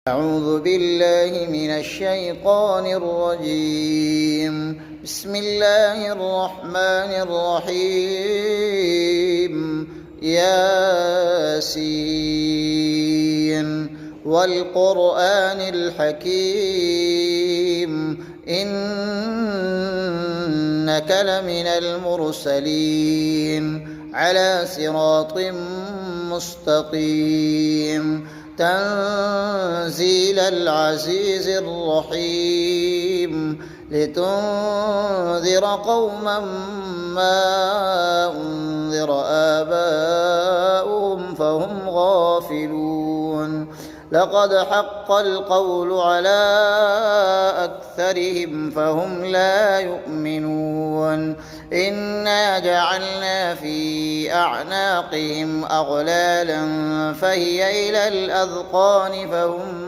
أعوذ بالله من الشيطان الرجيم. بسم الله الرحمن الرحيم. ياسين والقرآن الحكيم إنك لمن المرسلين على صراط مستقيم تنزيل العزيز الرحيم لتنذر قوما ما أنذر آباؤهم فهم غافلون. لقد حق القول على أكثرهم فهم لا يؤمنون. إنا جعلنا في أعناقهم أغلالا فهي إلى الأذقان فهم